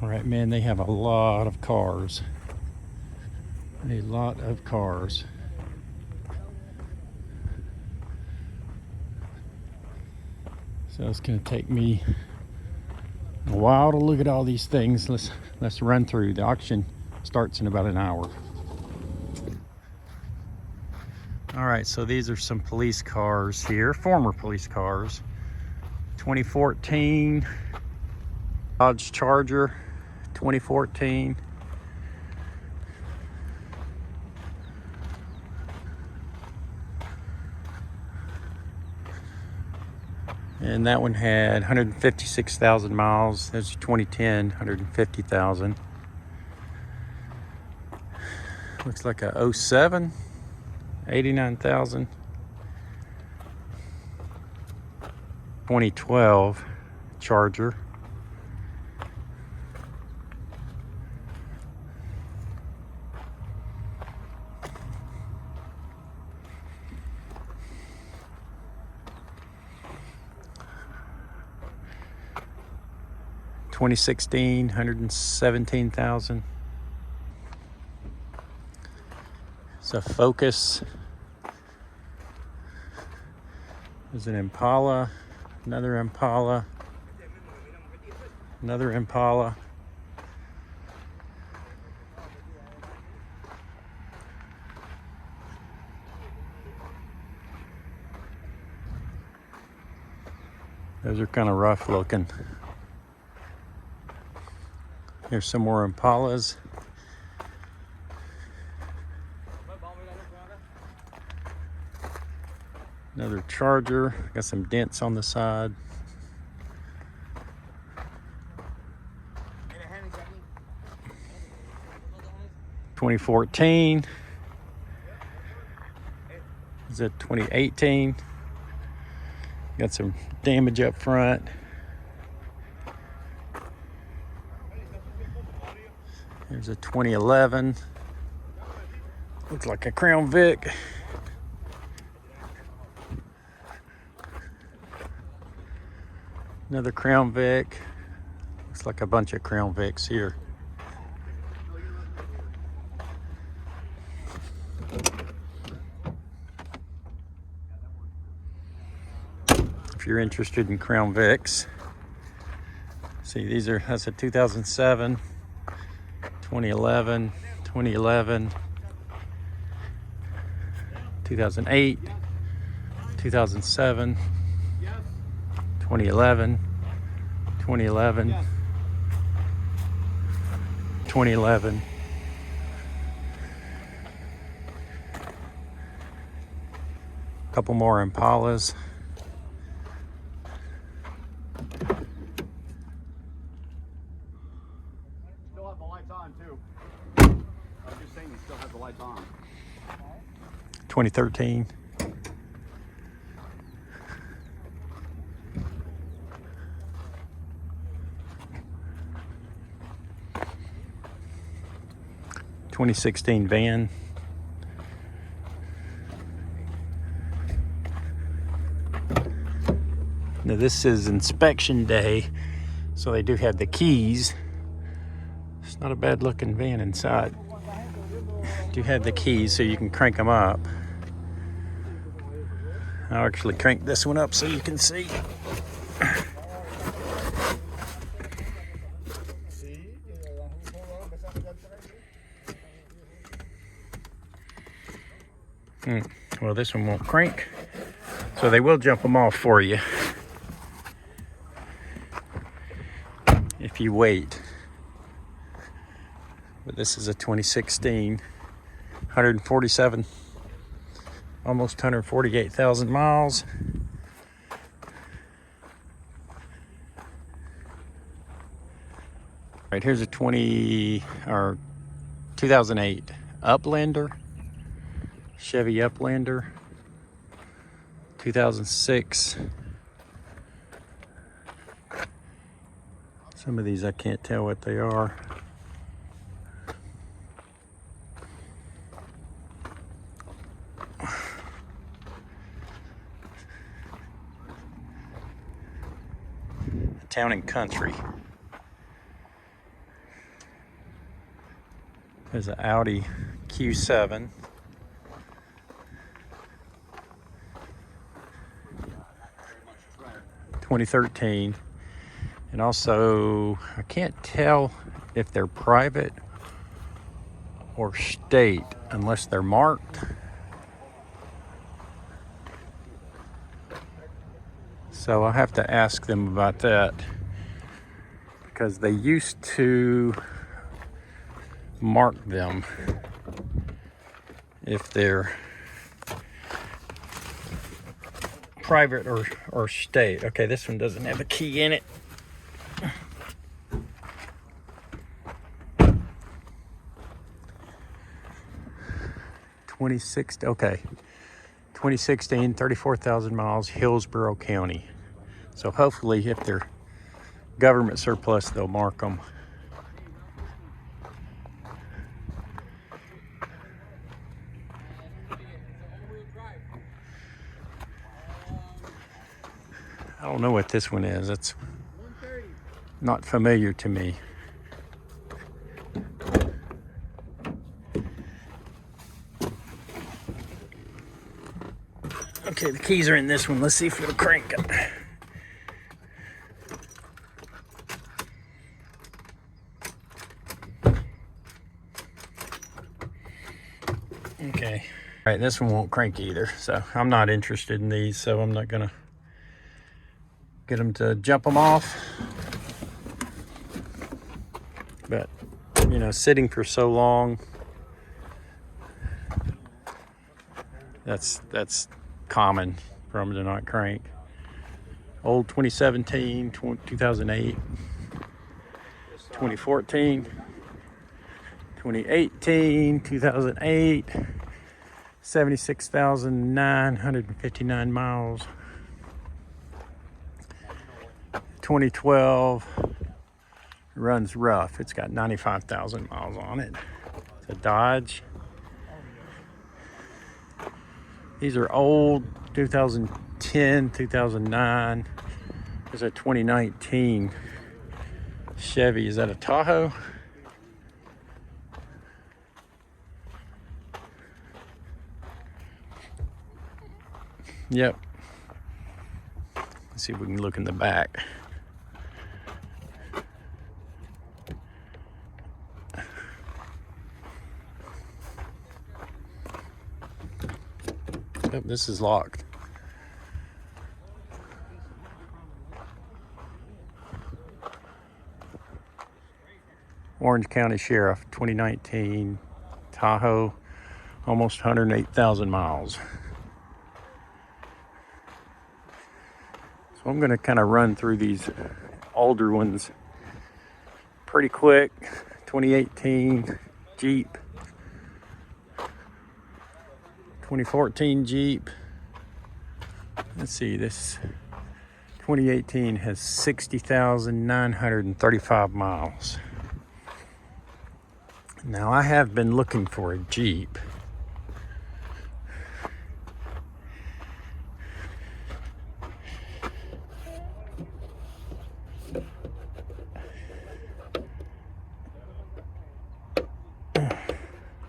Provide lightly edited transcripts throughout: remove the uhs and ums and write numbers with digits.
All right, man, they have a lot of cars. A lot of cars. So it's gonna take me a while to look at all these things. Let's run through. The auction starts in about an hour. All right, so these are some police cars here, former police cars. 2014 Dodge Charger, 2014. And that one had 156,000 miles. There's 2010, 150,000. Looks like a 07, 89,000. 2012 Charger. (2016) 117,000. It's a Focus. There's an Impala, another Impala, another Impala. Those are kind of rough looking. Here's some more Impalas. Another Charger. Got some dents on the side. (2014). Is it 2018? Got some damage up front. There's a 2011. Looks like a Crown Vic. Another Crown Vic. Looks like a bunch of Crown Vics here. If you're interested in Crown Vics, see, that's a 2007, 2011, 2011, 2008, 2007, 2011, 2011, 2011. A couple more Impalas. Still have the lights on too. I was just saying you still have the lights on. 2013. (2016) van. Now this is inspection day, so they do have the keys. It's not a bad looking van inside. Do have the keys so you can crank them up. I'll actually crank this one up so you can see. Well, this one won't crank, so they will jump them off for you if you wait. But this is a 2016, 147, almost 148,000 miles. Right, here's a 2008 Uplander, Chevy Uplander, 2006. Some of these I can't tell what they are. Town and Country. There's an Audi Q7. 2013. And also, I can't tell if they're private or state unless they're marked. So I'll have to ask them about that, because they used to mark them if they're private or state. Okay, this one doesn't have a key in it. Okay, 2016, 34,000 miles, Hillsborough County. So hopefully if they're government surplus, they'll mark them. I don't know what this one is. It's not familiar to me. Okay, the keys are in this one. Let's see if it'll crank it. Okay. All right, this one won't crank either, so I'm not interested in these, so I'm not gonna get them to jump them off. But, you know, sitting for so long, that's common for them to not crank. Old 2017, 2008, 2014, 2018, 2008, 76,959 miles. 2012 runs rough. It's got 95,000 miles on it. It's a Dodge. These are old, 2010, 2009. There's a 2019 Chevy. Is that a Tahoe? Yep. Let's see if we can look in the back. Yep, this is locked. Orange County Sheriff, 2019 Tahoe, almost 108,000 miles. So I'm going to kind of run through these older ones pretty quick. 2018 Jeep, 2014 Jeep. Let's see, this 2018 has 60,935 miles. Now I have been looking for a Jeep.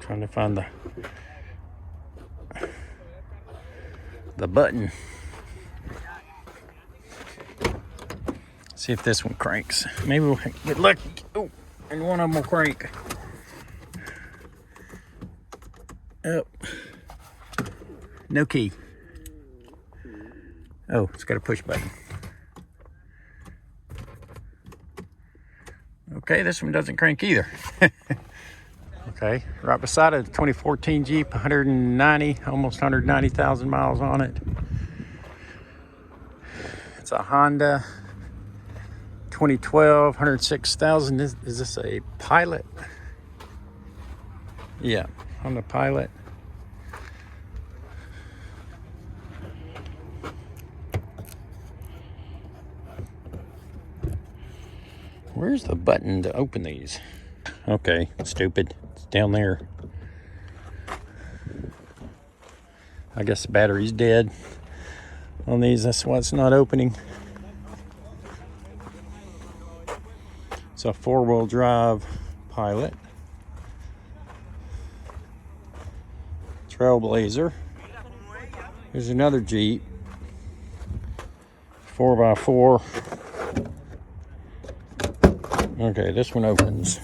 Trying to find the button. See if this one cranks. Maybe we'll get lucky. Oh, and one of them will crank. Oh, no key. Oh, it's got a push button. Okay, this one doesn't crank either. Okay, right beside it, 2014 Jeep, 190, almost 190,000 miles on it. It's a Honda 2012, 106,000. Is this a Pilot? Yeah, Honda Pilot. Where's the button to open these? Okay, stupid. It's down there. I guess the battery's dead on these. That's why it's not opening. It's a four-wheel drive Pilot. Trailblazer. There's another Jeep. 4x4. Okay, this one opens.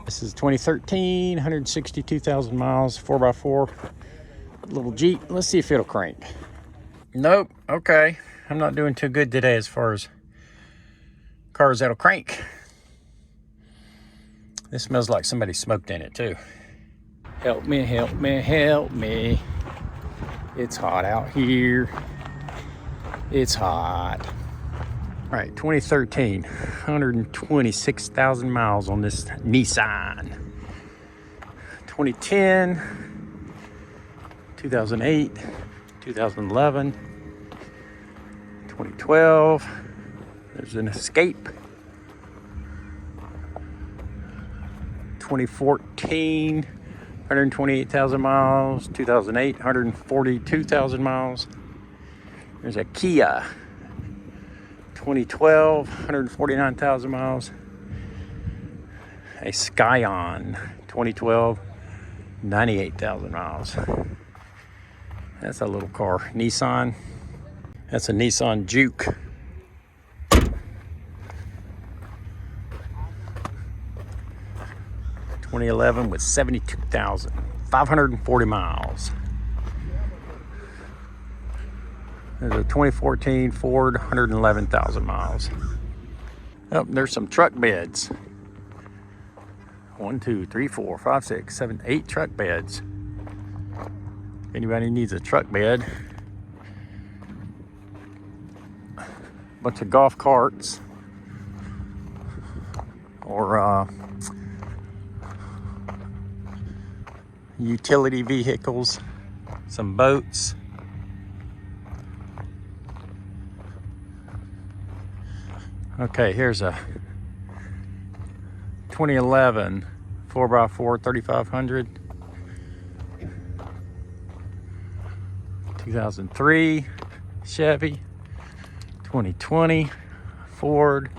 This is 2013, 162,000 miles, 4x4. Little Jeep. Let's see if it'll crank. Nope. Okay. I'm not doing too good today as far as cars that'll crank. This smells like somebody smoked in it too. Help me, help me, help me. It's hot out here. It's hot. All right, 2013, 126,000 miles on this Nissan. 2010, 2008, 2011, 2012. There's an Escape. 2014, 128,000 miles. 2008, 142,000 miles. There's a Kia. 2012, 149,000 miles. A Scion. 2012, 98,000 miles. That's a little car. Nissan. That's a Nissan Juke. 2011 with 72,540 miles. There's a 2014 Ford, 111,000 miles. Oh, there's some truck beds. 1, 2, 3, 4, 5, 6, 7, 8 truck beds. If anybody needs a truck bed. Bunch of golf carts. Or utility vehicles. Some boats. Okay, here's a 2011 4x4 3500. 2003 Chevy. 2020 Ford.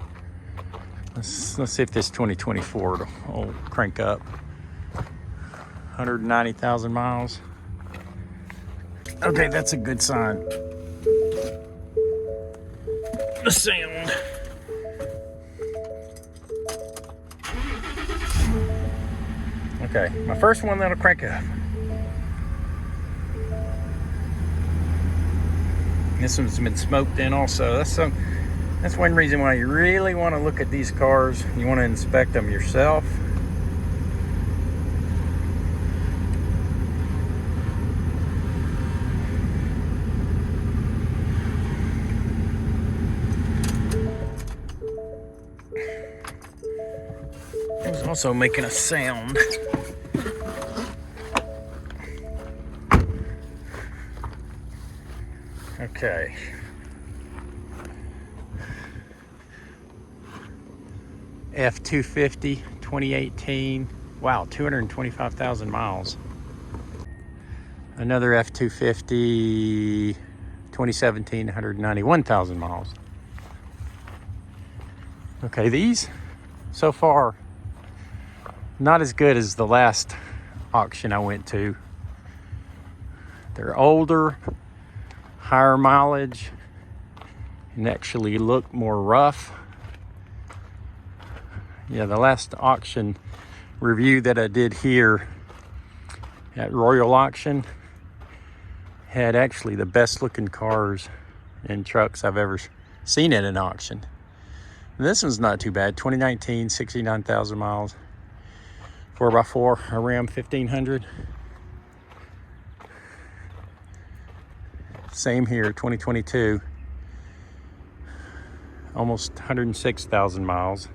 Let's see if this 2020 Ford will crank up. 190,000 miles. Okay, that's a good sign. The sound. Okay, my first one that'll crank up. This one's been smoked in also. That's one reason why you really want to look at these cars. You want to inspect them yourself. It was also making a sound. Okay. F-250 2018. Wow, 225,000 miles. Another F-250 2017, 191,000 miles. Okay, these so far not as good as the last auction I went to. They're older, higher mileage, and actually look more rough. Yeah, the last auction review that I did here at Royal Auction had actually the best looking cars and trucks I've ever seen at an auction. This one's not too bad. 2019, 69,000 miles. 4x4, a Ram 1500. Same here, 2022. Almost 106,000 miles.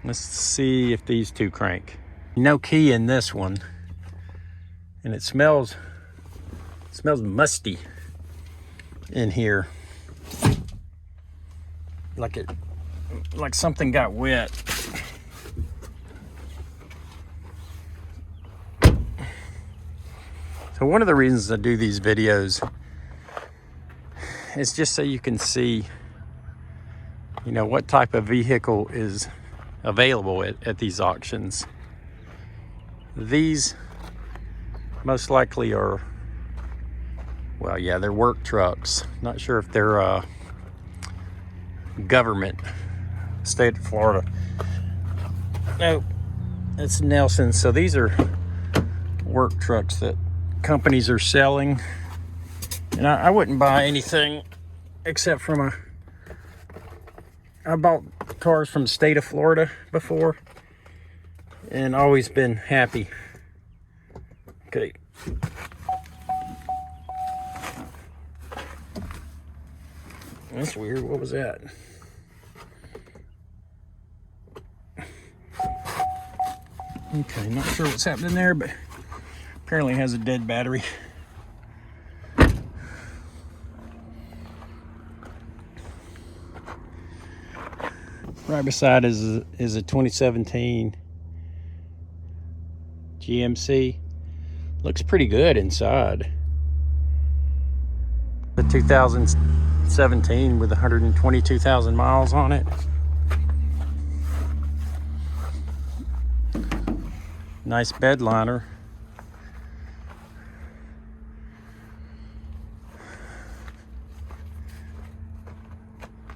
Let's see if these two crank. No key in this one. And it smells musty in here. Like something got wet. So one of the reasons I do these videos is just so you can see you know, what type of vehicle is available at these auctions. These most likely are, well, yeah, they're work trucks. Not sure if they're government, state of Florida. No, that's Nelson. So these are work trucks that companies are selling. And I wouldn't buy anything except from I bought cars from the state of Florida before and always been happy. Okay. That's weird. What was that? Okay, not sure what's happening there, but apparently it has a dead battery. Right beside is a 2017 GMC. Looks pretty good inside. The 2017 with 122,000 miles on it. Nice bed liner.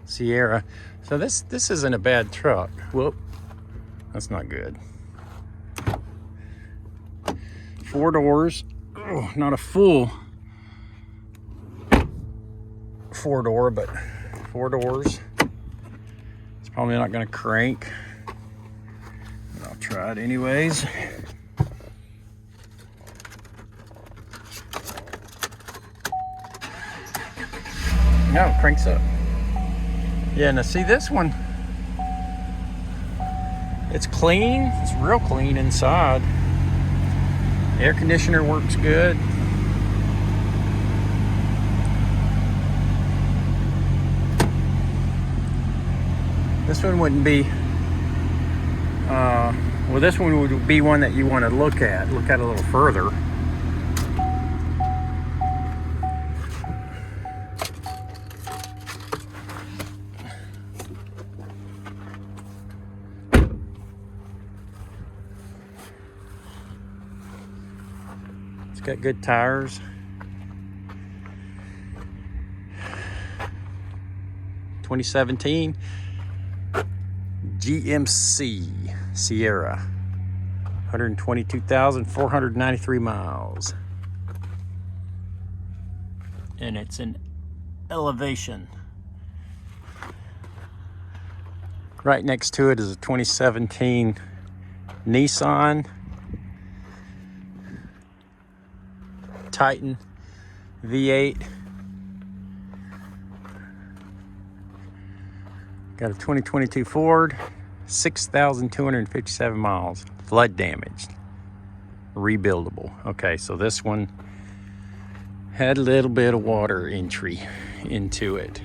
Sierra. So this isn't a bad truck. Whoop. That's not good. 4 doors. Oh, not a full 4-door, but 4 doors. It's probably not going to crank. But I'll try it anyways. Now it cranks up. Yeah, now see this one. It's clean. It's real clean inside. The air conditioner works good. This one wouldn't be, well, this one would be one that you want to look at a little further. It's got good tires. (2017) GMC Sierra, 122,493 miles, and it's an Elevation. Right next to it is a 2017 Nissan Titan V8. Got a 2022 Ford, 6,257 miles, flood damaged, rebuildable. Okay, so this one had a little bit of water entry into it.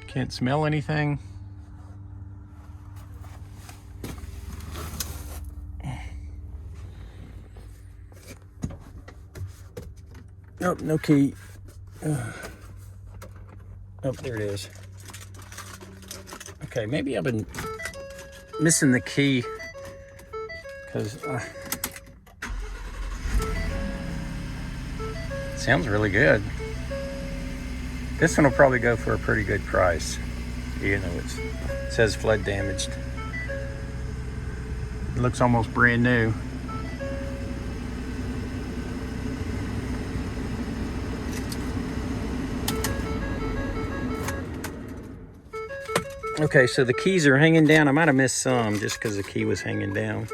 Can't smell anything. Oh, no key. Oh, there it is. Okay, maybe I've been missing the key because it sounds really good. This one will probably go for a pretty good price, even though it says flood damaged. It looks almost brand new. Okay, so the keys are hanging down. I might have missed some just because the key was hanging down.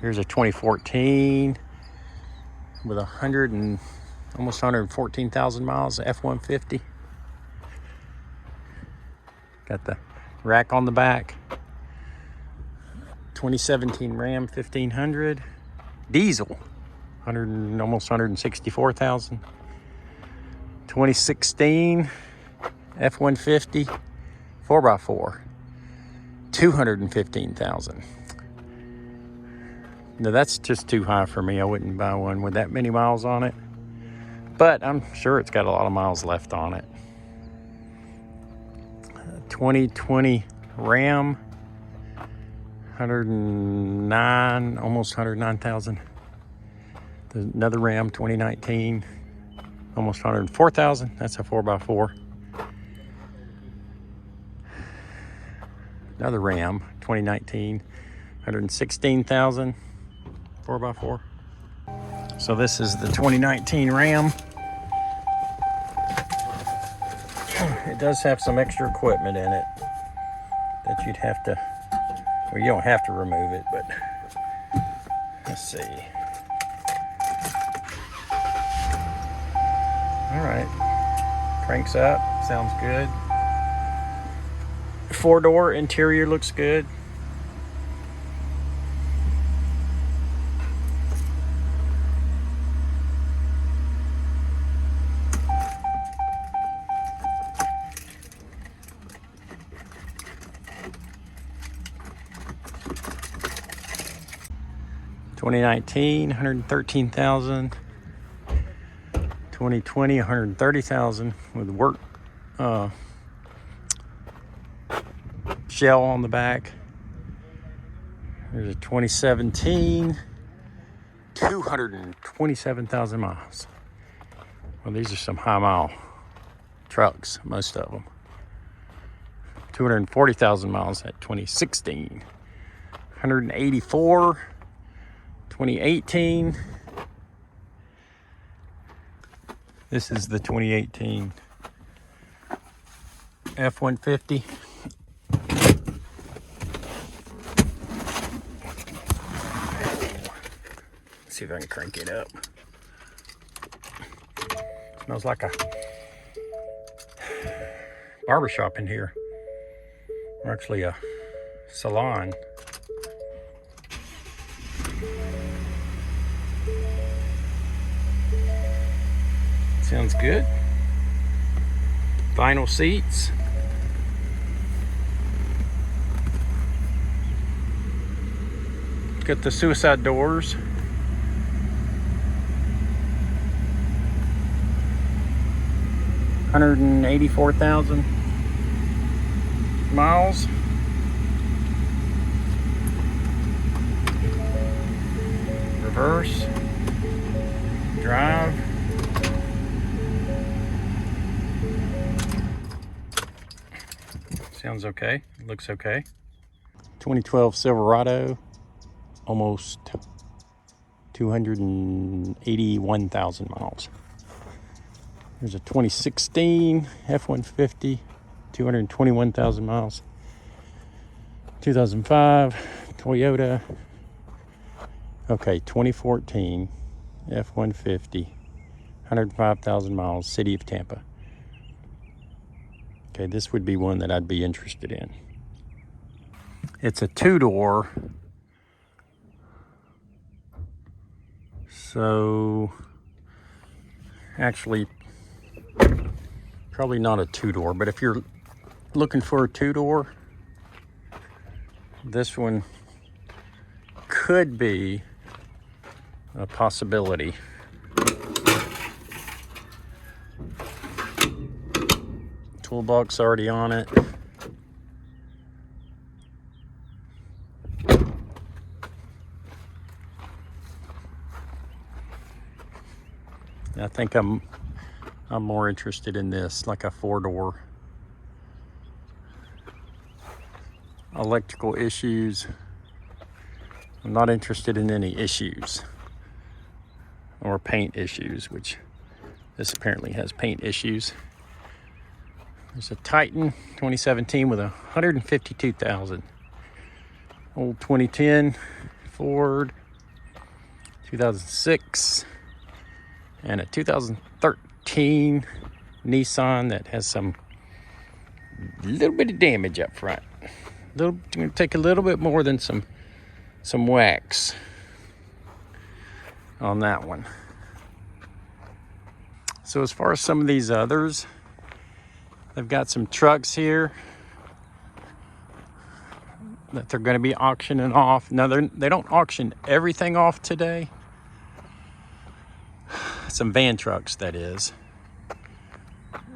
Here's a 2014 with almost 114,000 miles, F-150. Got the rack on the back. 2017 Ram 1500 diesel, almost 164,000. 2016 F-150 4x4, 215,000. No, that's just too high for me. I wouldn't buy one with that many miles on it. But I'm sure it's got a lot of miles left on it. 2020 Ram, 109, almost 109,000. Another Ram 2019, almost 104,000. That's a 4x4. Another Ram 2019, 116,000, 4x4. So this is the 2019 Ram. It does have some extra equipment in it that you'd have to, well, you don't have to remove it, but let's see. All right, cranks up, sounds good. 4-door interior looks good. $2019, 113,000. 2020, 130,000 with work shell on the back. There's a 2017, 227,000 miles. Well, these are some high mile trucks, most of them. 240,000 miles at 2016. 184, 2018. This is the 2018 F-150. Let's see if I can crank it up. Smells like a barbershop in here. Or actually a salon. Sounds good. Vinyl seats. Got the suicide doors. $184,000 miles. Reverse. Drive. Sounds okay. Looks okay. 2012 Silverado, almost 281,000 miles. There's a 2016 F-150, 221,000 miles. 2005 Toyota. Okay, 2014 F-150, 105,000 miles, City of Tampa. Okay, this would be one that I'd be interested in. It's a 2-door. So, actually, probably not a 2-door, but if you're looking for a 2-door, this one could be a possibility. Toolbox already on it. I think I'm more interested in this, like a 4-door. Electrical issues. I'm not interested in any issues or paint issues, which this apparently has paint issues. There's a Titan 2017 with 152,000. Old 2010 Ford, 2006, and a 2013 Nissan that has some little bit of damage up front. Going to take a little bit more than some wax on that one. So as far as some of these others, they've got some trucks here. that they're going to be auctioning off. Now, they don't auction everything off today. Some van trucks, that is.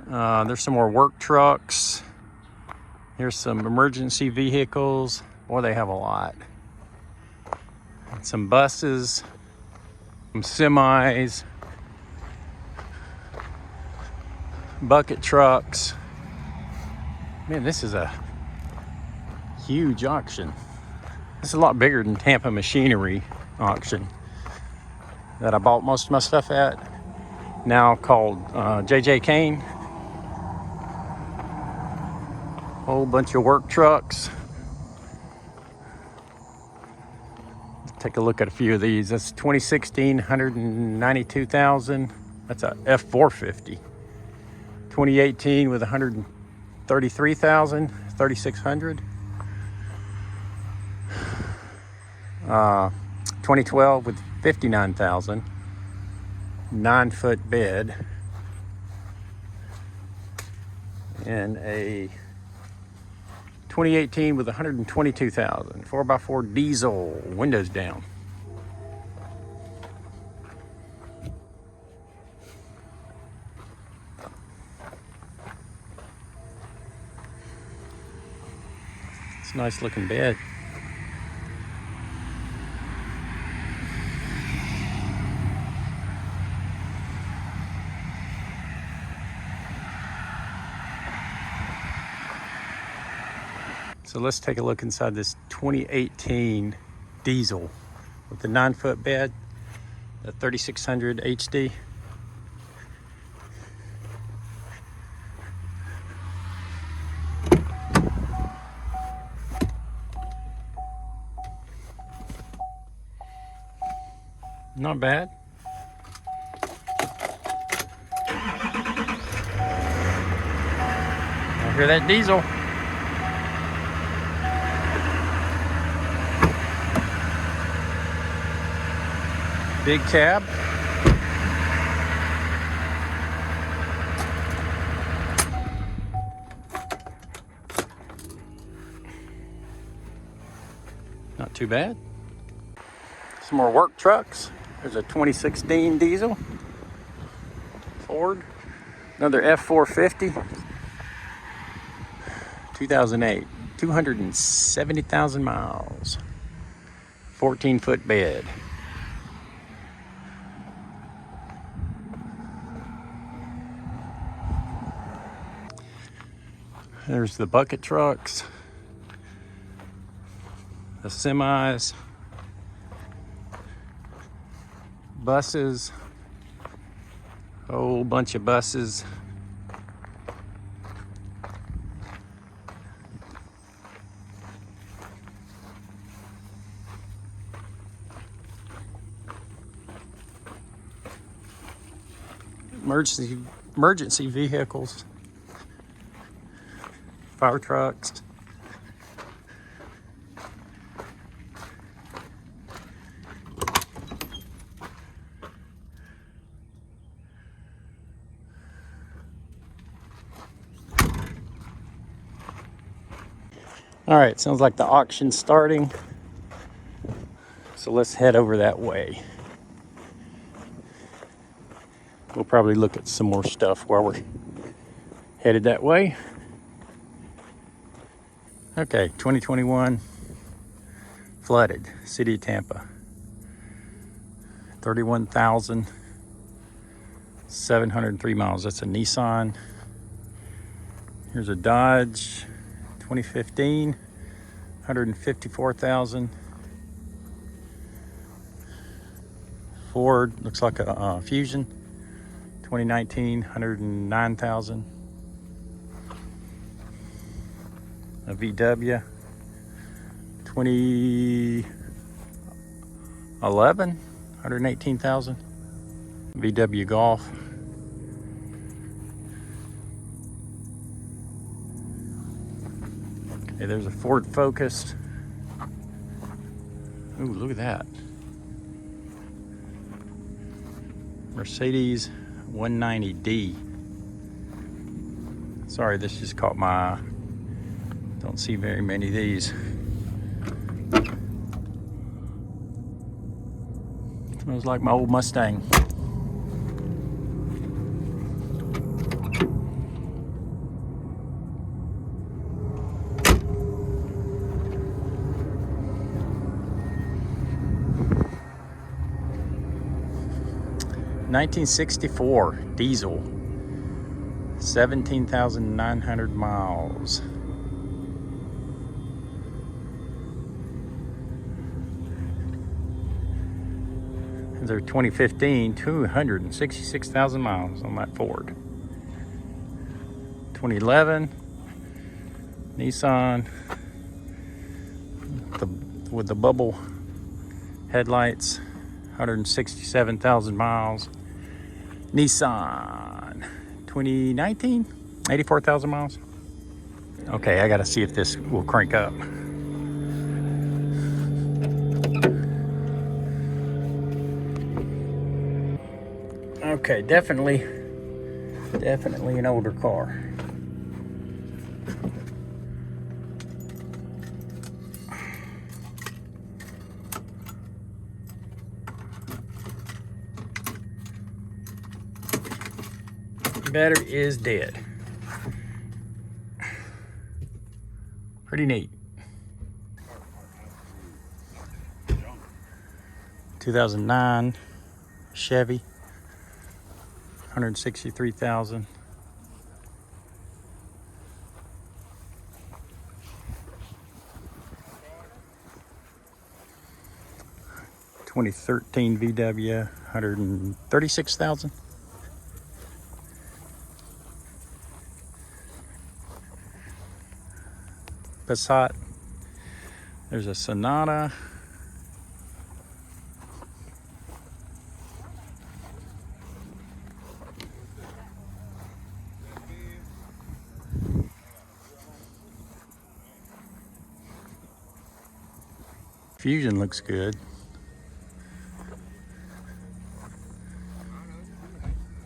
There's some more work trucks. Here's some emergency vehicles. Boy, they have a lot. Some buses, some semis, bucket trucks. Man, this is a huge auction. This is a lot bigger than Tampa Machinery auction that I bought most of my stuff at, now called J.J. Kane. Whole bunch of work trucks. Let's take a look at a few of these. That's 2016, 192,000. That's a F450. 2018 with 133,000, 3,600. 2012 with 59,000. 9-foot bed. And a 2018 with 122,000. 4x4 diesel, windows down. It's a nice looking bed. So let's take a look inside this 2018 diesel with the 9-foot bed, the 3600 HD. Not bad. I hear that diesel. Big cab. Not too bad. Some more work trucks. There's a 2016 diesel Ford. Another F450. 2008. 270,000 miles. 14-foot bed. There's the bucket trucks, the semis, buses, a whole bunch of buses. Emergency vehicles. Fire trucks. All right, sounds like the auction's starting. So let's head over that way. We'll probably look at some more stuff while we're headed that way. Okay, 2021 flooded, city of Tampa. 31,703 miles. That's a Nissan. Here's a Dodge 2015, 154,000. Ford, looks like a Fusion, 2019, 109,000. A VW 2011, 118,000. VW Golf. Okay, there's a Ford Focus. Ooh, look at that. Mercedes 190D. Sorry, this just caught my eye. Don't see very many of these. Smells like my old Mustang. (1964) diesel, 17,900 miles. They're 2015, 266,000 miles on that Ford. 2011 Nissan with the bubble headlights, 167,000 miles. Nissan 2019, 84,000 miles. Okay, I gotta see if this will crank up. Okay, definitely an older car. Battery is dead. Pretty neat. 2009 Chevy, 163,000. (2013) VW, 136,000. Passat. There's a Sonata. Fusion looks good.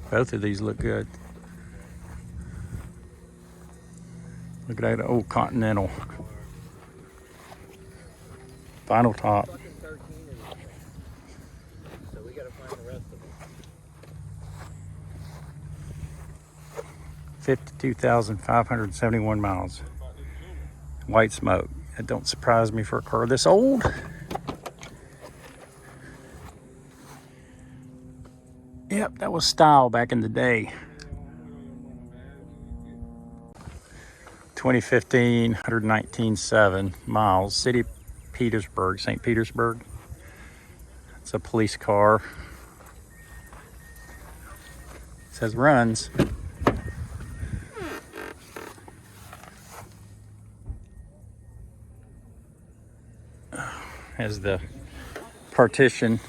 Both of these look good. Look at that old Continental. Vinyl top. So we gotta find the rest of them. 52,571 miles. White smoke. That don't surprise me for a car this old. Yep, that was style back in the day. 2015, 119.7 miles. City of Petersburg, St. Petersburg. It's a police car. It says runs. Has the partition.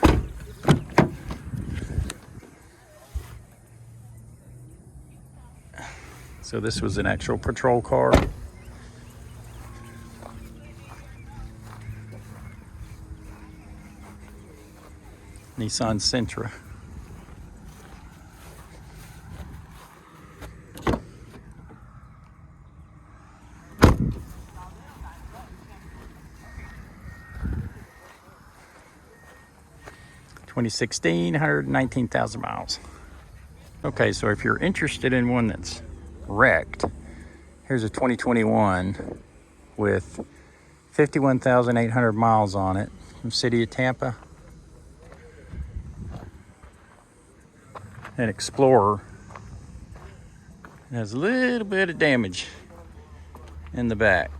So this was an actual patrol car. Nissan Sentra. (2016) 119,000 miles. Okay, so if you're interested in one that's wrecked, here's a 2021 with 51,800 miles on it from city of Tampa. An Explorer. It has a little bit of damage in the back.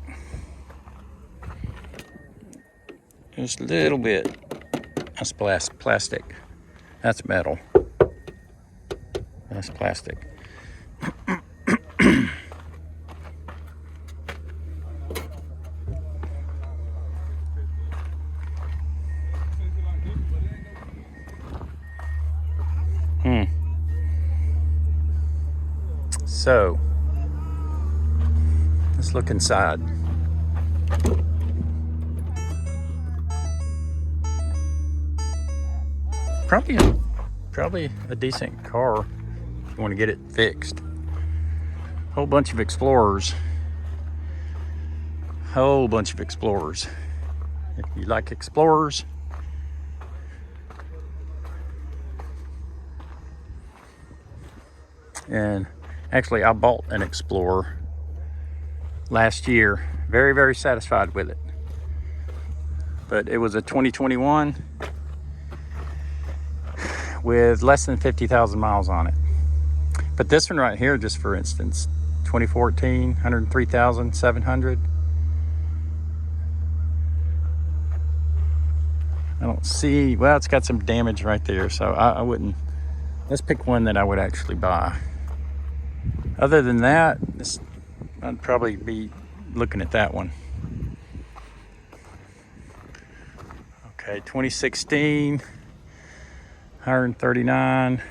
Just a little bit. That's plastic. That's metal. That's plastic. So, let's look inside. Probably a decent car if you want to get it fixed. Whole bunch of Explorers. If you like Explorers, And actually, I bought an Explorer last year. Very, very satisfied with it. But it was a 2021 with less than 50,000 miles on it. But this one right here, just for instance, 2014, 103,700. I don't see, well, it's got some damage right there, so I wouldn't, let's pick one that I would actually buy. Other than that, I'd probably be looking at that one. Okay, 2016, 139.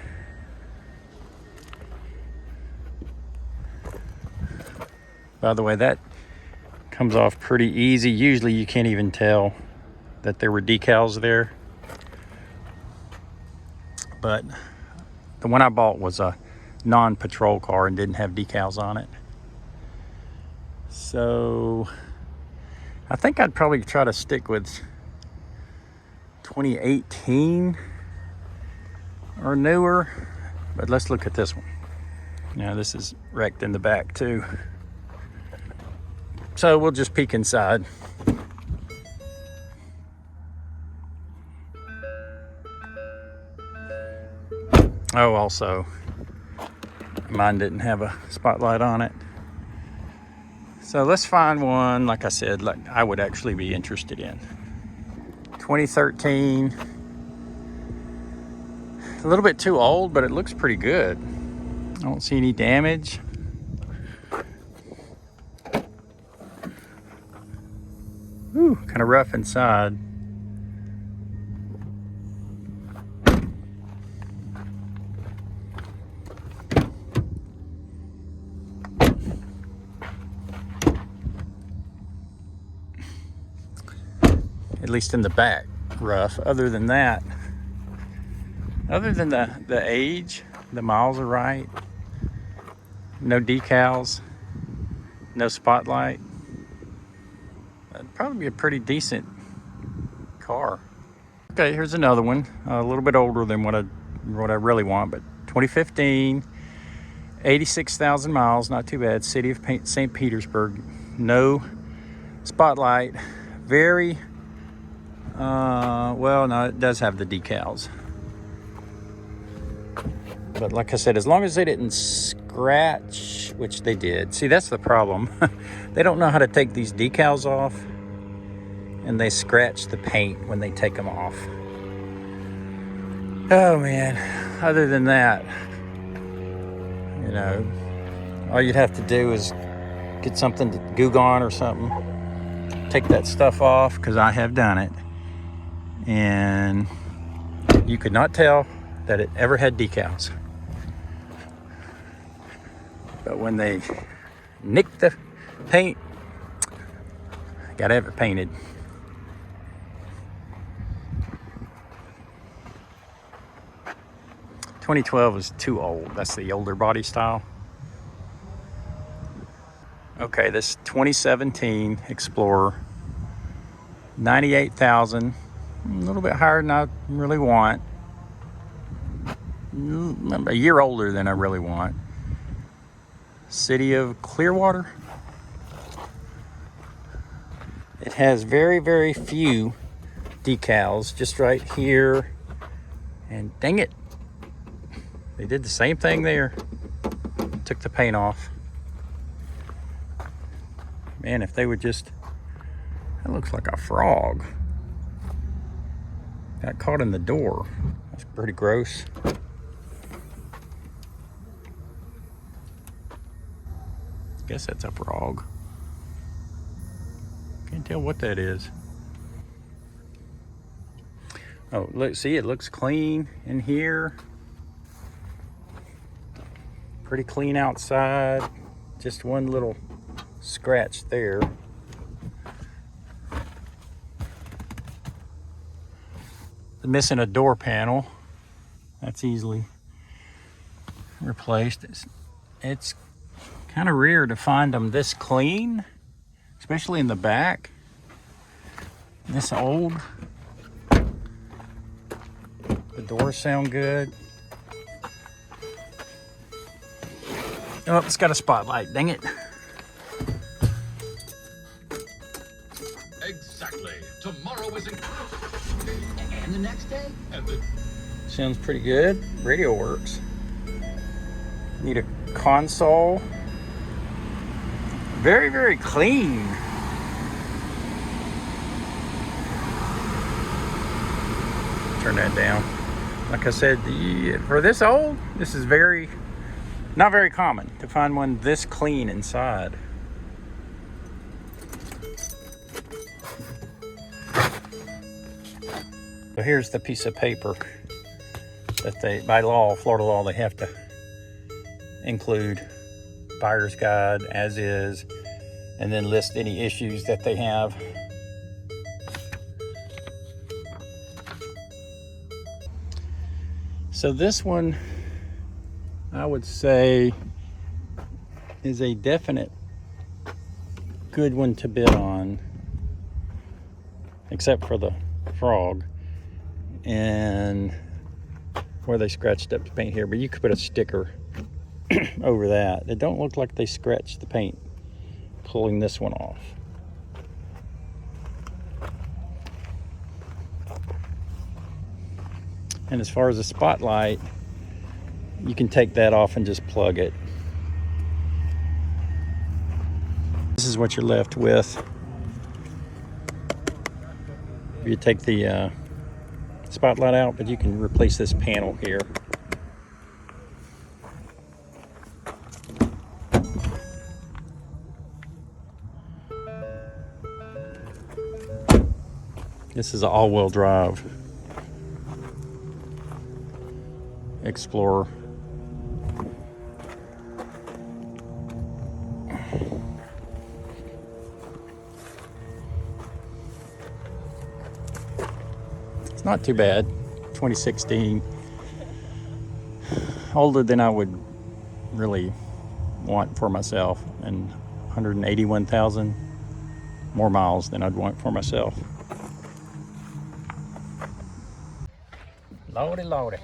By the way, that comes off pretty easy. Usually you can't even tell that there were decals there. But the one I bought was a non-patrol car and didn't have decals on it. So I think I'd probably try to stick with 2018 or newer. But let's look at this one. Now this is wrecked in the back too. So we'll just peek inside. Oh, also, mine didn't have a spotlight on it. So let's find one, like I said, like I would actually be interested in. 2013. A little bit too old, but it looks pretty good. I don't see any damage. Ooh, kind of rough inside. At least in the back, rough. Other than that, other than the age, the miles are right. No decals, no spotlight. That'd probably be a pretty decent car. Okay, here's another one, a little bit older than what I really want, but 2015, 86,000 miles, not too bad. City of St. Petersburg, no spotlight. Very, well, no, it does have the decals. But like I said, as long as they didn't scratch, which they did. See, that's the problem. They don't know how to take these decals off, and they scratch the paint when they take them off. Oh man, other than that, you know, all you'd have to do is get something to Goo Gone or something, take that stuff off, because I have done it, and you could not tell that it ever had decals. But when they nick the paint, gotta have it painted. .2012 is too old. That's the older body style. Okay, this 2017 Explorer, 98,000, a little bit higher than I really want. A year older than I really want. City of Clearwater. It has very, very few decals, just right here. And dang it, they did the same thing there. Took the paint off. Man, if they would just, that looks like a frog. Got caught in the door. That's pretty gross. Guess that's a frog. Can't tell what that is. Oh, look, see, it looks clean in here. Pretty clean outside. Just one little scratch there. Missing a door panel. That's easily replaced. It's kind of rare to find them this clean, especially in the back. This old. The doors sound good. Oh, it's got a spotlight, dang it. Exactly. Tomorrow is And the next day? Sounds pretty good. Radio works. Need a console. Very, very clean. Turn that down. Like I said, for this old, this is not very common to find one this clean inside. So here's the piece of paper that they, by law, Florida law, they have to include buyer's guide as is, and then list any issues that they have. So this one, I would say, is a definite good one to bid on, except for the frog and where they scratched up the paint here. But you could put a sticker over that. It don't look like they scratched the paint pulling this one off. And as far as the spotlight, you can take that off and just plug it. This is what you're left with. You take the spotlight out, but you can replace this panel here. This is an all-wheel drive Explorer. It's not too bad. 2016. Older than I would really want for myself, and 181,000 more miles than I'd want for myself. Lordy, lordy.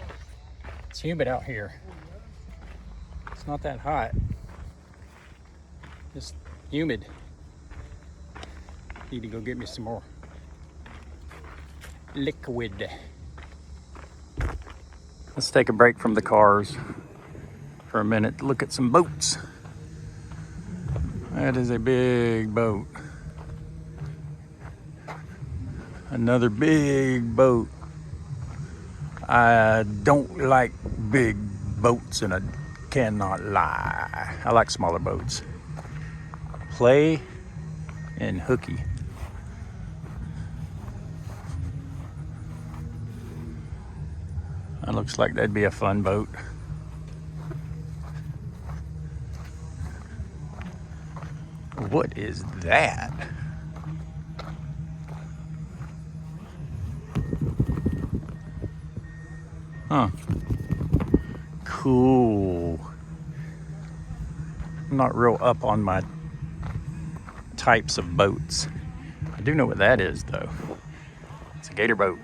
It's humid out here. It's not that hot. Just humid. Need to go get me some more liquid. Let's take a break from the cars for a minute to look at some boats. That is a big boat. Another big boat. I don't like big boats, and I cannot lie. I like smaller boats. Play and hooky. That looks like that'd be a fun boat. What is that? Huh. Cool. I'm not real up on my types of boats. I do know what that is, though. It's a gator boat.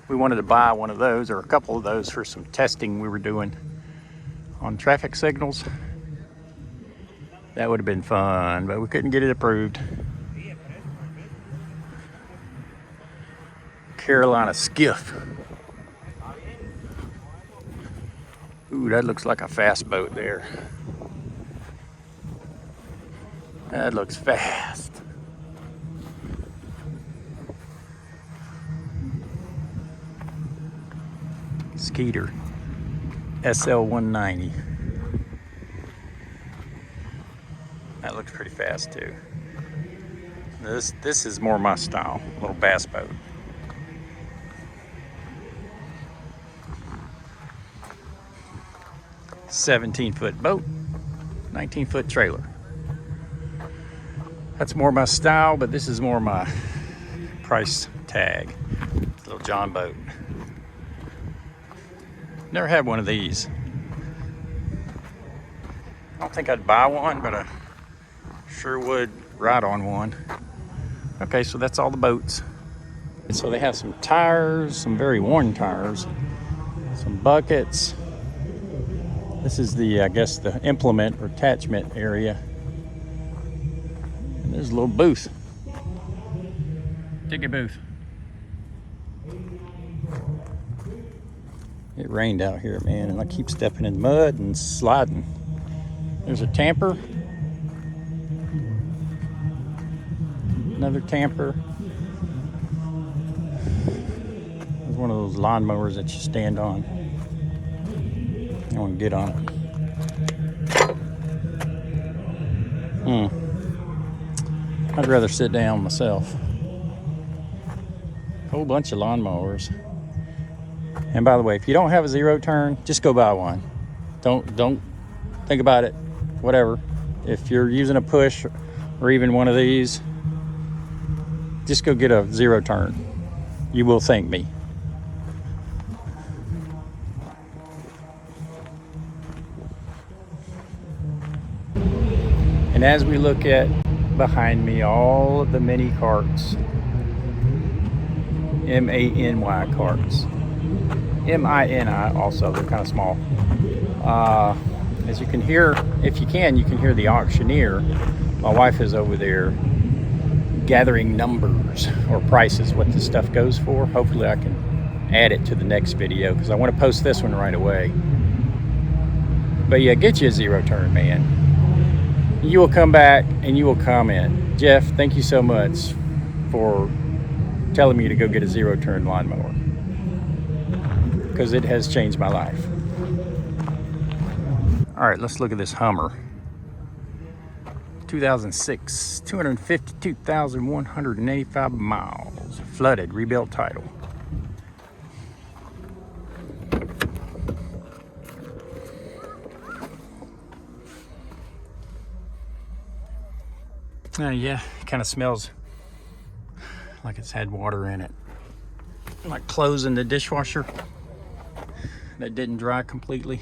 We wanted to buy one of those, or a couple of those, for some testing we were doing on traffic signals. That would have been fun, but we couldn't get it approved. Carolina skiff. Ooh, that looks like a fast boat there. That looks fast. Skeeter SL190. That looks pretty fast too. This is more my style, little bass boat. "17-foot boat, 19-foot trailer." That's more my style, but this is more my price tag. Little John boat. Never had one of these. I don't think I'd buy one, but I sure would ride on one. Okay, so that's all the boats. So they have some tires, some very worn tires, some buckets. This is the, I guess, the implement or attachment area. And there's a little booth. Ticket booth. It rained out here, man, and I keep stepping in mud and sliding. There's a tamper. Another tamper. There's one of those lawnmowers that you stand on. I want to get on it. I'd rather sit down myself. Whole bunch of lawnmowers. And by the way, if you don't have a zero turn, just go buy one. Don't think about it. Whatever. If you're using a push or even one of these, just go get a zero turn. You will thank me. And as we look at behind me, all of the mini carts, M-A-N-Y carts, M-I-N-I also, they're kind of small. As you can hear, if you can hear the auctioneer. My wife is over there gathering numbers or prices, what this stuff goes for. Hopefully I can add it to the next video because I want to post this one right away. But yeah, get you a zero turn, man. You will come back and you will comment, Jeff, thank you so much for telling me to go get a zero turn lawnmower, because it has changed my life. All right, let's look at this Hummer. 2006, 252,185 miles, flooded, rebuilt title. Yeah, it kind of smells like it's had water in it. Like clothes in the dishwasher that didn't dry completely.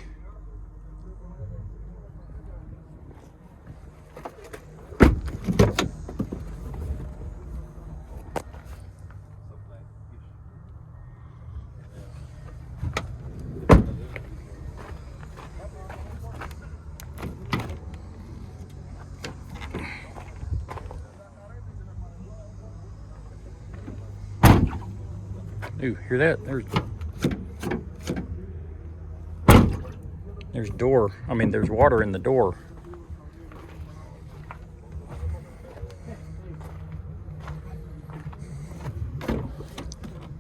Ooh, hear that? There's water in the door.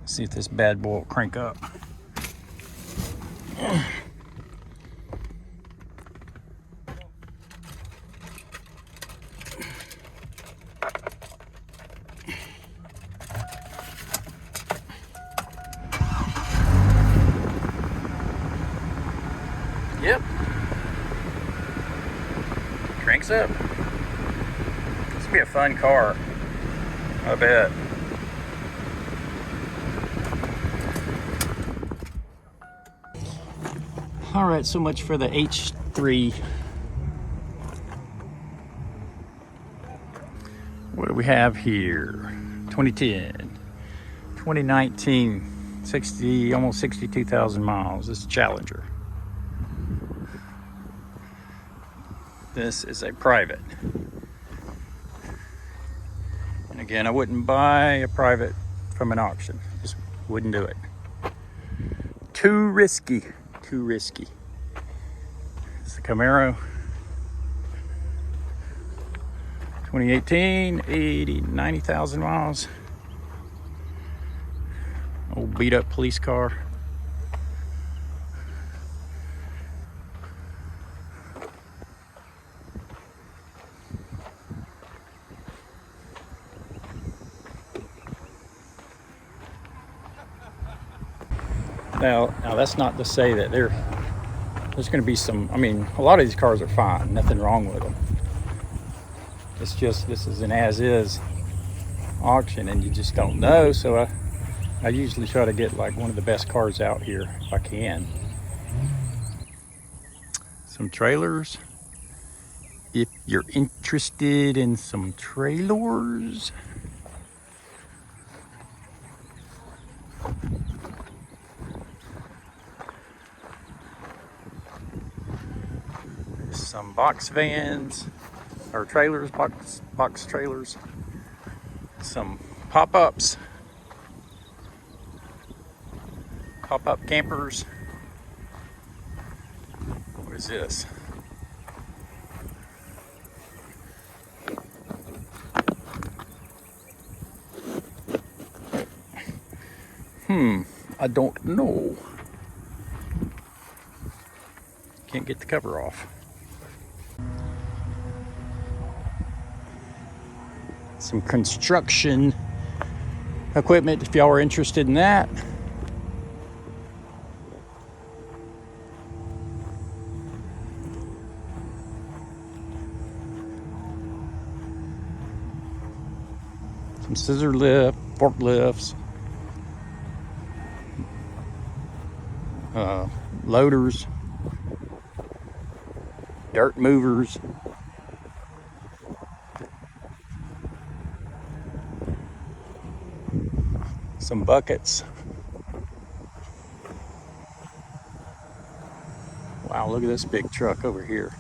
See if this bad boy will crank up. Yep. Cranks up. This will be a fun car, I bet. All right, so much for the H3. What do we have here? 2010, 2019, almost 62,000 miles. This is Challenger. This is a private. And again, I wouldn't buy a private from an auction. Just wouldn't do it. Too risky. Too risky. It's the Camaro. 2018, 90,000 miles. Old beat up police car. Now that's not to say that there's going to be some, a lot of these cars are fine, nothing wrong with them. It's just, this is an as-is auction and you just don't know, so I usually try to get like one of the best cars out here if I can. Some trailers. If you're interested in some trailers. Some box vans or trailers, box trailers. Some pop-ups, pop-up campers. What is this? I don't know. Can't get the cover off. Some construction equipment if y'all are interested in that. Some scissor lift, forklifts, loaders, dirt movers, some buckets. Wow, look at this big truck over here.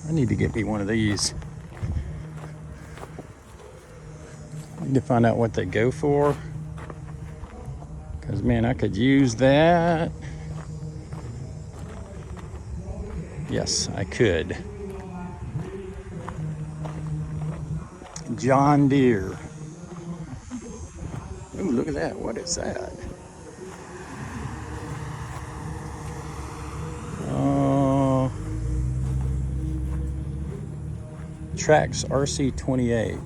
I need to get me one of these. I need to find out what they go for. Because, man, I could use that. Yes, I could. John Deere. Ooh, look at that. What is that? Trax RC28.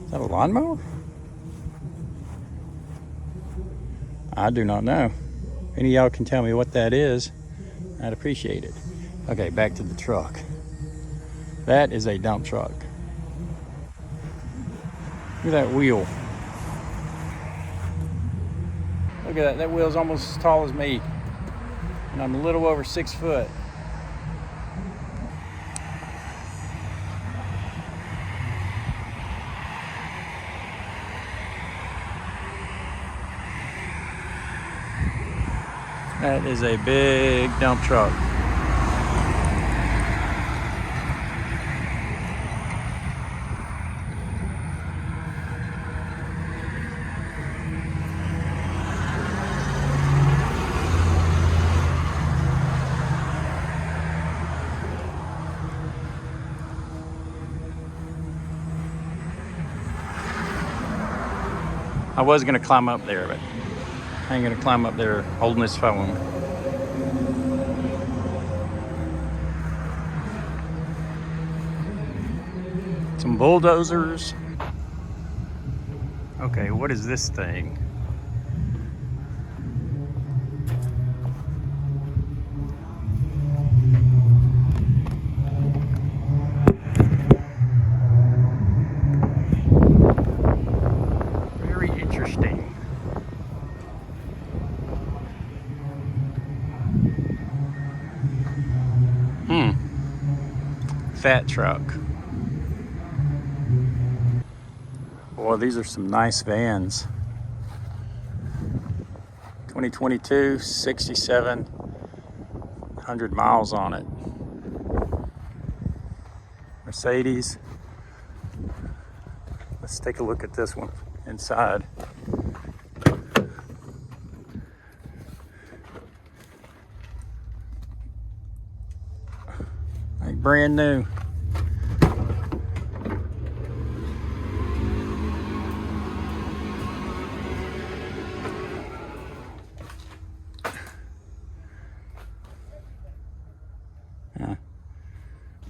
Is that a lawnmower? I do not know. If any of y'all can tell me what that is, I'd appreciate it. Okay, back to the truck. That is a dump truck. Look at that wheel. Look at that. That wheel's almost as tall as me. And I'm a little over 6 foot. That is a big dump truck. I was gonna climb up there, but I ain't gonna climb up there holding this phone. Some bulldozers. Okay, what is this thing? Very interesting. Fat truck. Boy, these are some nice vans. 2022, 6,700 miles on it. Mercedes. Let's take a look at this one inside. Like brand new.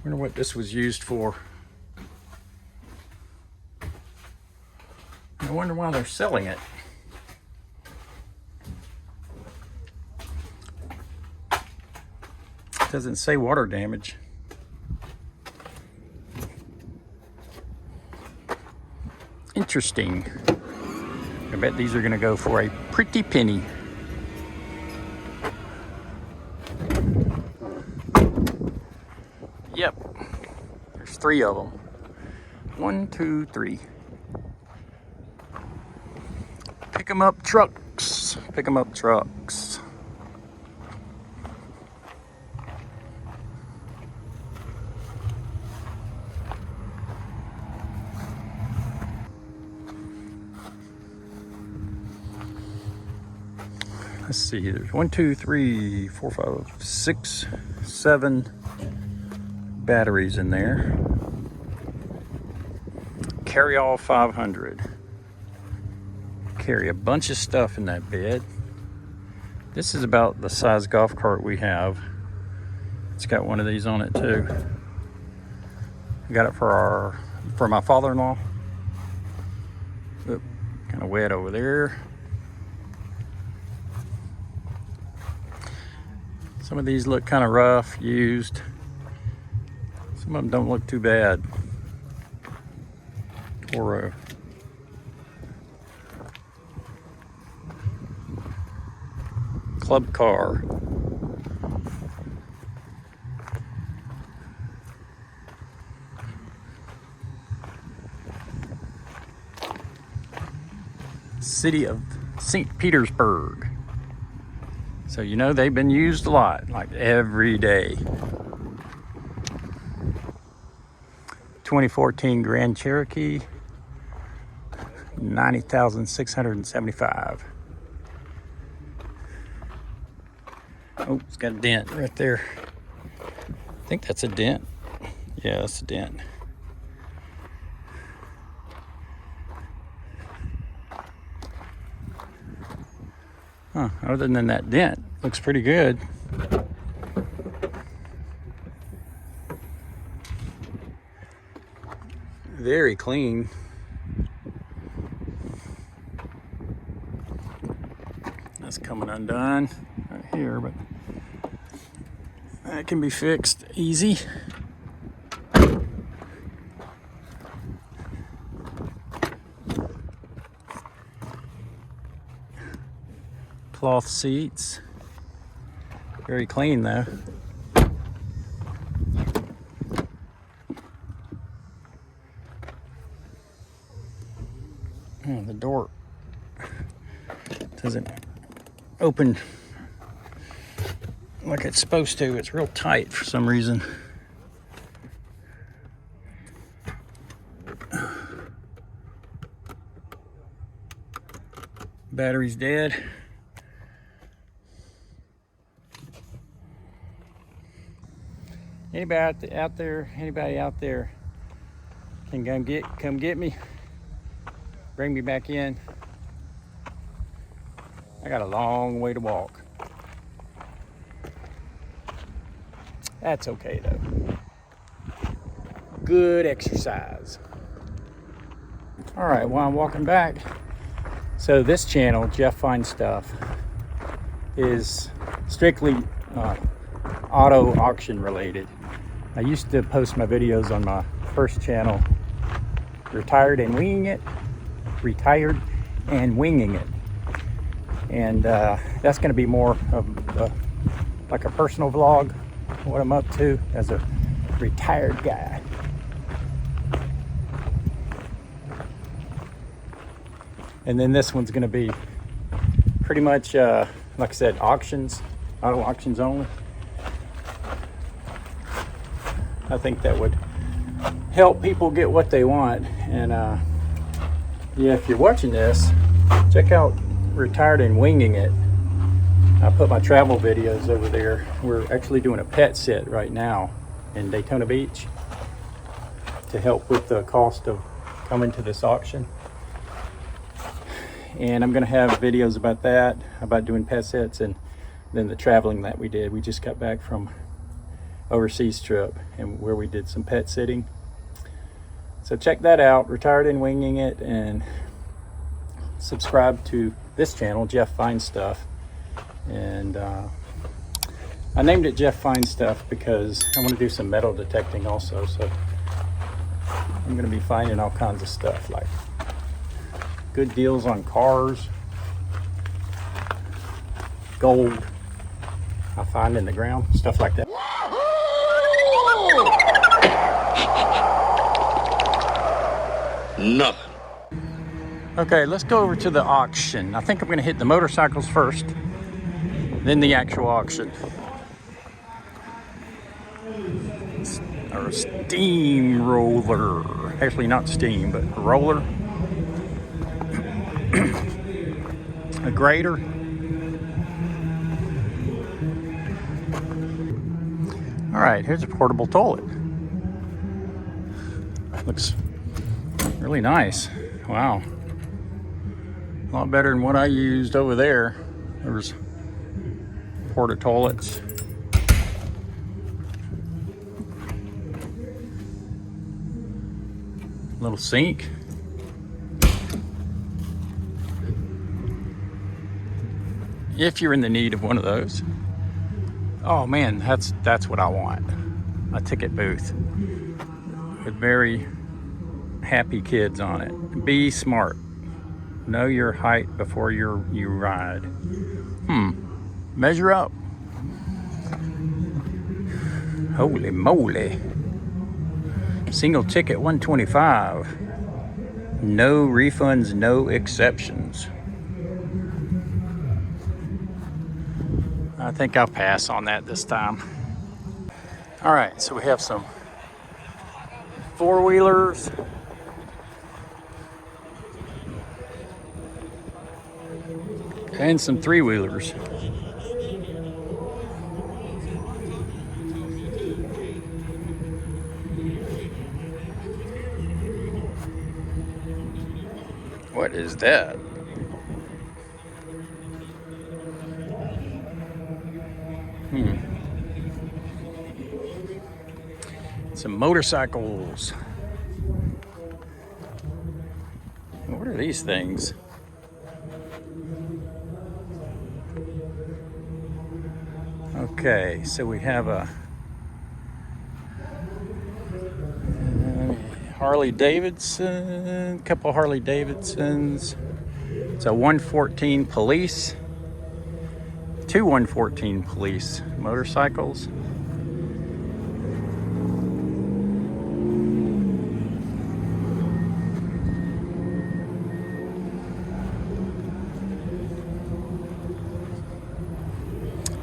Wonder what this was used for. I wonder why they're selling it. It doesn't say water damage. Interesting. I bet these are gonna go for a pretty penny. Yep, there's 3 of them. 1, 2, 3. Pick 'em up trucks. Pick 'em up trucks. let's see, there's 1, 2, 3, 4, 5, 6, 7 batteries in there. Carry all 500. Carry a bunch of stuff in that bed. This is about the size golf cart we have. It's got one of these on it too. I got it for my father-in-law. Kind of wet over there. Some of these look kind of rough, used. Some of them don't look too bad. Toro. Club car. City of St. Petersburg. So you know they've been used a lot, like every day. 2014 Grand Cherokee, 90,675. Oh, it's got a dent right there. I think that's a dent. Yeah, that's a dent. Huh, other than that dent, looks pretty good. Very clean. That's coming undone right here, but that can be fixed easy. Cloth seats. Very clean though. Oh, the door doesn't open like it's supposed to. It's real tight for some reason. Battery's dead. Anybody out there can come get me, bring me back in. I got a long way to walk. That's okay though. Good exercise. All right, while I'm walking back, so this channel, Jeff Finds Stuff, is strictly auto auction related. I used to post my videos on my first channel, Retired and Winging It. And that's going to be more of like a personal vlog, what I'm up to as a retired guy. And then this one's going to be pretty much, like I said, auctions, auto auctions only. I think that would help people get what they want. And yeah, if you're watching this, check out Retired and Winging It. I put my travel videos over there. We're actually doing a pet sit right now in Daytona Beach to help with the cost of coming to this auction. And I'm gonna have videos about that, about doing pet sits, and then the traveling that we did. We just got back from overseas trip and where we did some pet sitting. So check that out, Retired and Winging It, and subscribe to this channel, Jeff Finds Stuff. And I named it Jeff Finds Stuff because I want to do some metal detecting also. So I'm going to be finding all kinds of stuff, like good deals on cars, gold I find in the ground, stuff like that. Nothing. Okay, let's go over to the auction. I think I'm going to hit the motorcycles first, then the actual auction. Or a steamroller. Actually, not steam, but a roller. A grader. right, here's a portable toilet. Looks really nice. Wow. A lot better than what I used over there. There was porta toilets. Little sink. If you're in the need of one of those. Oh man, that's what I want. A ticket booth with very happy kids on it. Be smart. Know your height before you ride. Measure up. Holy moly. Single ticket $125. No refunds, no exceptions. I think I'll pass on that this time. All right, so we have some four-wheelers. And some three-wheelers. What is that? Some motorcycles. What are these things? Okay, so we have a Harley Davidson, couple Harley Davidsons. It's a 114 Police, two 114 Police motorcycles.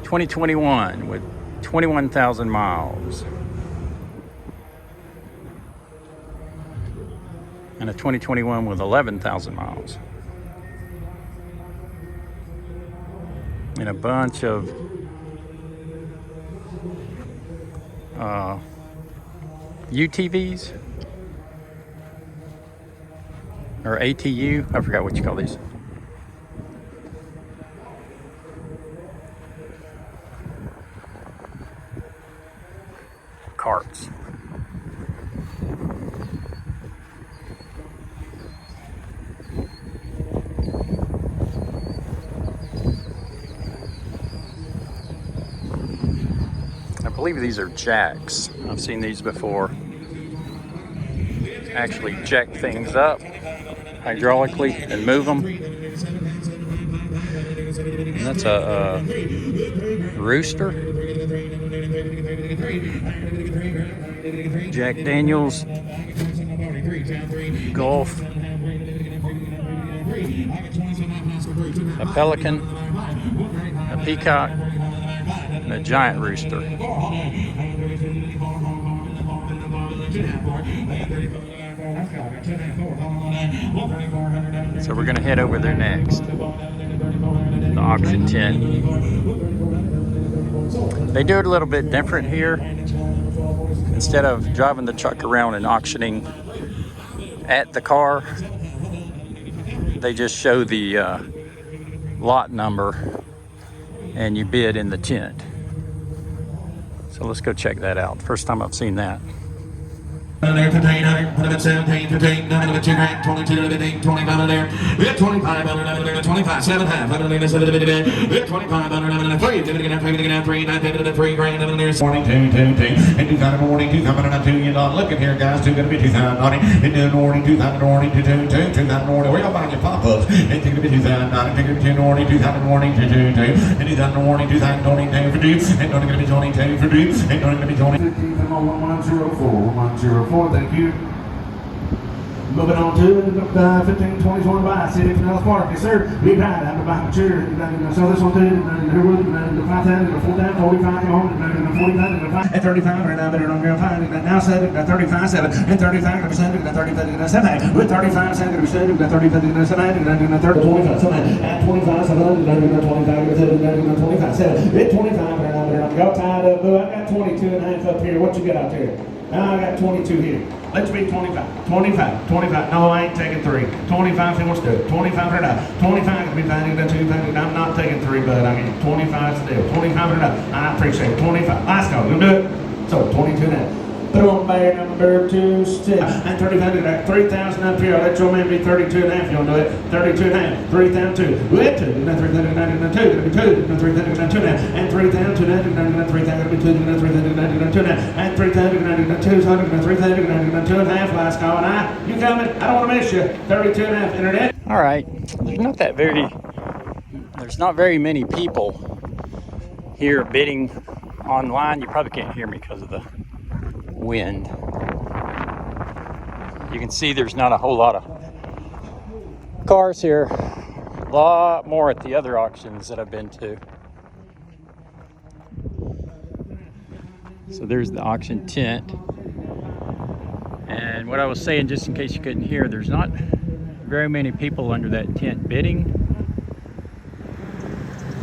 (2021) with 21,000 miles. And a 2021 with 11,000 miles. And a bunch of UTVs or ATU. I forgot what you call these. Carts. I believe these are jacks. I've seen these before. Actually jack things up hydraulically and move them. And that's a rooster. Jack Daniels, Gulf, a pelican, a peacock, and a giant rooster. So we're going to head over there next. The auction tent. They do it a little bit different here. Instead of driving the truck around and auctioning at the car, they just show the lot number and you bid in the tent. So let's go check that out. First time I've seen that. 17, 15, 22, 25 there. 25, 25, 7 half, 25, 3, 3 grand, and there's morning, 2, and 2,000 morning, 2,002, you know, look at here, guys, 2 gonna be 2,090, and then morning, 2,000 morning, 2,000 morning, where y'all buying your pop-ups, and 2 gonna be 2,090, 2 morning, 2,000 morning, 2, and 2,000 morning, 2,022 for 2, and only gonna be 22 for 2, and only gonna be 20. 104, thank you. Moving on to 15, 20, 25, City Canals Park. Yes, sir. Big ride. I'm about to cheer. So this one too. The 5,000, the 4,000, 45, come on. The 45, the 5, and 35, and I'm better on your 5. Now 7, 35, 7, and 35, 7, 35, 7, with 35, 7, 7, 35, 7, and 25, 7, and 25, 7, and 25, 7, 25, 7, with 25, and I'm better on your tied up. Boo, I got 22 and a half up here. What you got out there? Now I got 22 here. Let's be 25. 25. 25. No, I ain't taking 3. 25, who wants to do it? 25 for that. 25 to be finding the 2. I'm not taking 3, but I mean 25 is the deal. 25 for that. I appreciate it. 25. Let's go. You do it. So 22 now. Put on bear number 2, 6, and 35, 3,000 up here. Let your man be 32 and a half. You want to do it? 32 and a half. 3,002. With 2, and 3,002, 2, and 3,002 now, and 3,002, and 3,002, and 3,002 now, and 3,002, 3,002 and a half. Last call, and you coming? I don't want to miss you. 32 and a half. Internet. All right, there's not very many people here bidding online. You probably can't hear me because of the wind. You can see there's not a whole lot of cars here. A lot more at the other auctions that I've been to. So there's the auction tent. And what I was saying, just in case you couldn't hear, there's not very many people under that tent bidding.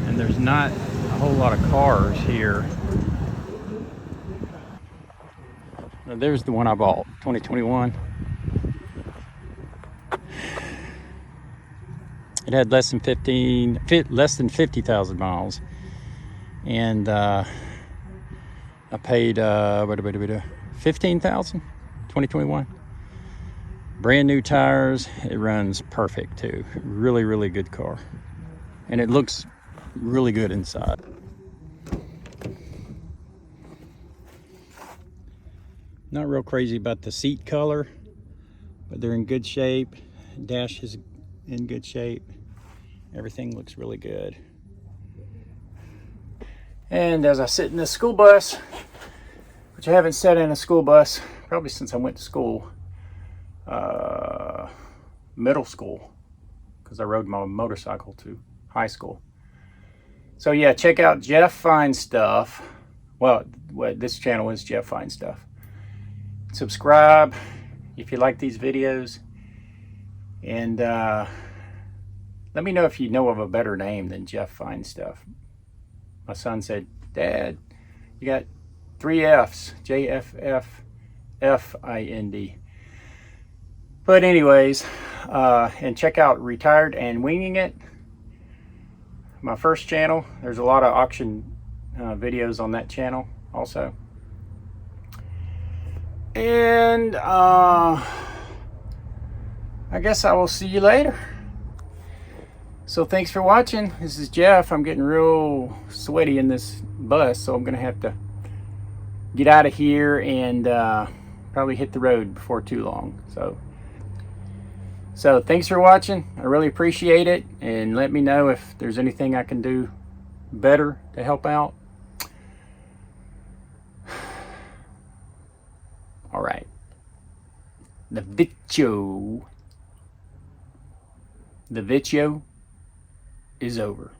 And there's not a whole lot of cars here. Now there's the one I bought, 2021. It had less than 50,000 miles. And I paid 15,000, 2021. Brand new tires. It runs perfect too. Really, really good car. And it looks really good inside. Not real crazy about the seat color, but they're in good shape. Dash is in good shape. Everything looks really good. And as I sit in this school bus, which I haven't sat in a school bus probably since I went to school, middle school, because I rode my motorcycle to high school. So yeah, check out Jeff Fine Stuff. Well, this channel is Jeff Fine Stuff. Subscribe if you like these videos, and let me know if you know of a better name than Jeff Fine Stuff. My son said, "Dad, you got 3 F's, JFFFIND." But anyways, and check out Retired and Winging It, my first channel. There's a lot of auction videos on that channel also. And I guess I will see you later. So thanks for watching. This is Jeff. I'm getting real sweaty in this bus, so I'm gonna have to get out of here and probably hit the road before too long. So thanks for watching. I really appreciate it, and let me know if there's anything I can do better to help out. All right. The video is over.